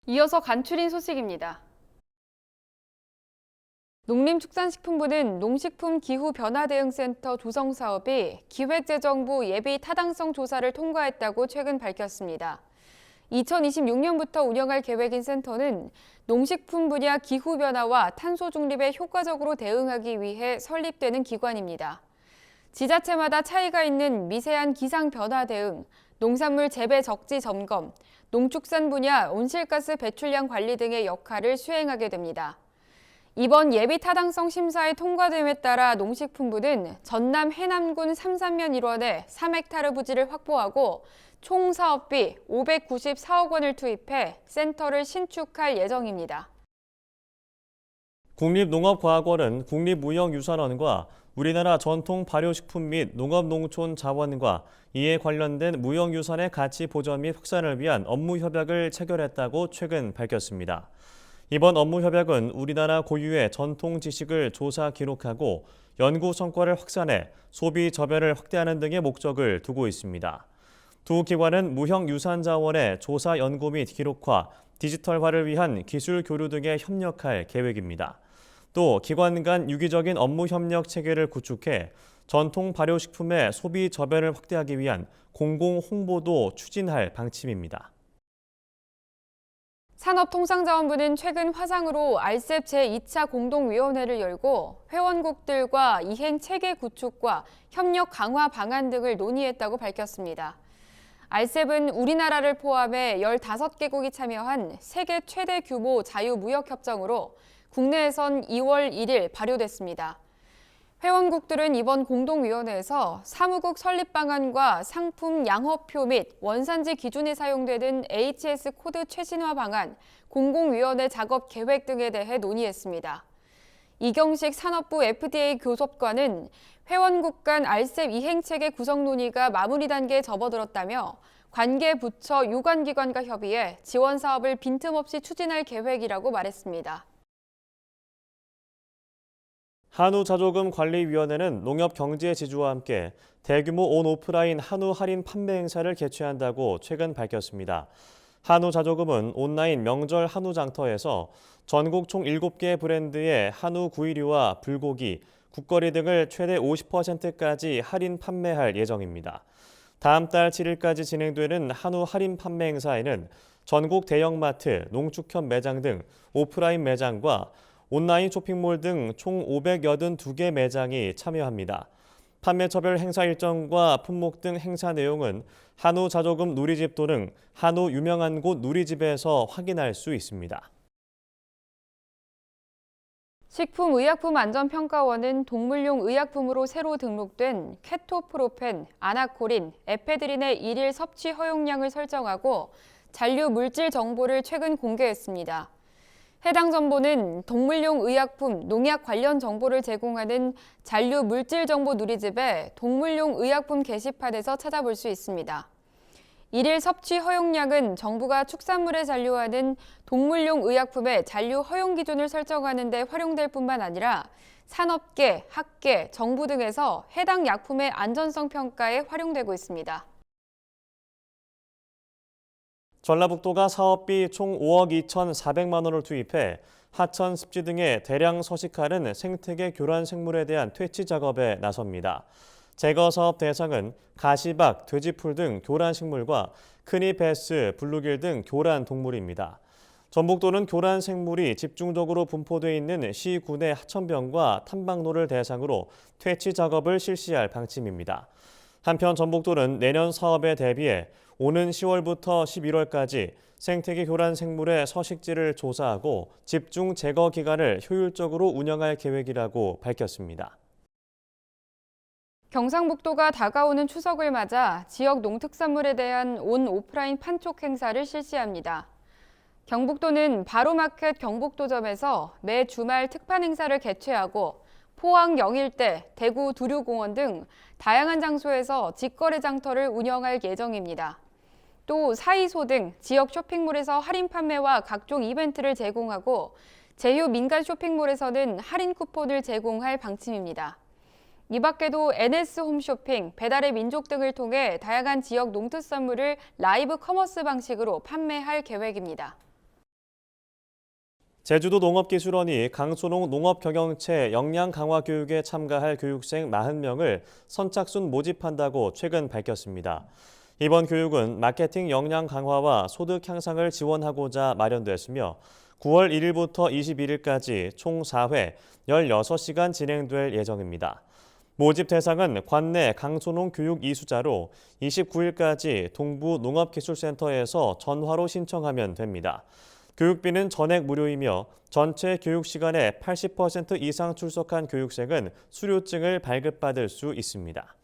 이어서 간추린 소식입니다. 농림축산식품부는 농식품 기후변화대응센터 조성 사업이 기획재정부 예비 타당성 조사를 통과했다고 최근 밝혔습니다. 2026년부터 운영할 계획인 센터는 농식품 분야 기후변화와 탄소 중립에 효과적으로 대응하기 위해 설립되는 기관입니다. 지자체마다 차이가 있는 미세한 기상 변화 대응, 농산물 재배 적지 점검, 농축산 분야 온실가스 배출량 관리 등의 역할을 수행하게 됩니다. 이번 예비 타당성 심사에 통과됨에 따라 농식품부는 전남 해남군 삼산면 일원에 3헥타르 부지를 확보하고 총 사업비 594억 원을 투입해 센터를 신축할 예정입니다. 국립농업과학원은 국립무형유산원과 우리나라 전통 발효식품 및 농업농촌자원과 이에 관련된 무형유산의 가치 보전 및 확산을 위한 업무 협약을 체결했다고 최근 밝혔습니다. 이번 업무 협약은 우리나라 고유의 전통 지식을 조사 기록하고 연구 성과를 확산해 소비 저변을 확대하는 등의 목적을 두고 있습니다. 두 기관은 무형유산자원의 조사 연구 및 기록화, 디지털화를 위한 기술 교류 등에 협력할 계획입니다. 또 기관 간 유기적인 업무 협력 체계를 구축해 전통 발효식품의 소비 저변을 확대하기 위한 공공 홍보도 추진할 방침입니다. 산업통상자원부는 최근 화상으로 RCEP 제2차 공동위원회를 열고 회원국들과 이행 체계 구축과 협력 강화 방안 등을 논의했다고 밝혔습니다. RCEP은 우리나라를 포함해 15개국이 참여한 세계 최대 규모 자유무역협정으로 국내에선 2월 1일 발효됐습니다. 회원국들은 이번 공동위원회에서 사무국 설립 방안과 상품 양허표 및 원산지 기준에 사용되는 HS 코드 최신화 방안, 공공위원회 작업 계획 등에 대해 논의했습니다. 이경식 산업부 FDA 교섭관은 회원국 간 RCEP 이행체계 구성 논의가 마무리 단계에 접어들었다며 관계 부처 유관기관과 협의해 지원 사업을 빈틈없이 추진할 계획이라고 말했습니다. 한우자조금관리위원회는 농협경제지주와 함께 대규모 온오프라인 한우 할인 판매 행사를 개최한다고 최근 밝혔습니다. 한우자조금은 온라인 명절 한우장터에서 전국 총 7개 브랜드의 한우 구이류와 불고기, 국거리 등을 최대 50%까지 할인 판매할 예정입니다. 다음 달 7일까지 진행되는 한우 할인 판매 행사에는 전국 대형마트, 농축협 매장 등 오프라인 매장과 온라인 쇼핑몰 등 총 582개 매장이 참여합니다. 판매처별 행사 일정과 품목 등 행사 내용은 한우자조금 누리집 또는 한우 유명한 곳 누리집에서 확인할 수 있습니다. 식품의약품안전평가원은 동물용 의약품으로 새로 등록된 케토프로펜, 아나코린, 에페드린의 일일 섭취 허용량을 설정하고 잔류 물질 정보를 최근 공개했습니다. 해당 정보는 동물용 의약품, 농약 관련 정보를 제공하는 잔류 물질 정보 누리집의 동물용 의약품 게시판에서 찾아볼 수 있습니다. 일일 섭취 허용량은 정부가 축산물에 잔류하는 동물용 의약품의 잔류 허용 기준을 설정하는 데 활용될 뿐만 아니라 산업계, 학계, 정부 등에서 해당 약품의 안전성 평가에 활용되고 있습니다. 전라북도가 사업비 총 5억 2,400만 원을 투입해 하천, 습지 등에 대량 서식하는 생태계 교란 생물에 대한 퇴치 작업에 나섭니다. 제거 사업 대상은 가시박, 돼지풀 등 교란 식물과 크니 베스, 블루길 등 교란 동물입니다. 전북도는 교란 생물이 집중적으로 분포돼 있는 시군의 하천변과 탐방로를 대상으로 퇴치 작업을 실시할 방침입니다. 한편 전북도는 내년 사업에 대비해 오는 10월부터 11월까지 생태계 교란 생물의 서식지를 조사하고 집중 제거 기간을 효율적으로 운영할 계획이라고 밝혔습니다. 경상북도가 다가오는 추석을 맞아 지역 농특산물에 대한 온 오프라인 판촉 행사를 실시합니다. 경북도는 바로마켓 경북도점에서 매 주말 특판 행사를 개최하고 포항 영일대, 대구 두류공원 등 다양한 장소에서 직거래 장터를 운영할 예정입니다. 또 사이소 등 지역 쇼핑몰에서 할인 판매와 각종 이벤트를 제공하고 제휴 민간 쇼핑몰에서는 할인 쿠폰을 제공할 방침입니다. 이 밖에도 NS 홈쇼핑, 배달의 민족 등을 통해 다양한 지역 농특산물을 라이브 커머스 방식으로 판매할 계획입니다. 제주도 농업기술원이 강소농 농업경영체 역량 강화 교육에 참가할 교육생 40명을 선착순 모집한다고 최근 밝혔습니다. 이번 교육은 마케팅 역량 강화와 소득 향상을 지원하고자 마련됐으며 9월 1일부터 21일까지 총 4회 16시간 진행될 예정입니다. 모집 대상은 관내 강소농 교육 이수자로 29일까지 동부 농업기술센터에서 전화로 신청하면 됩니다. 교육비는 전액 무료이며 전체 교육 시간의 80% 이상 출석한 교육생은 수료증을 발급받을 수 있습니다.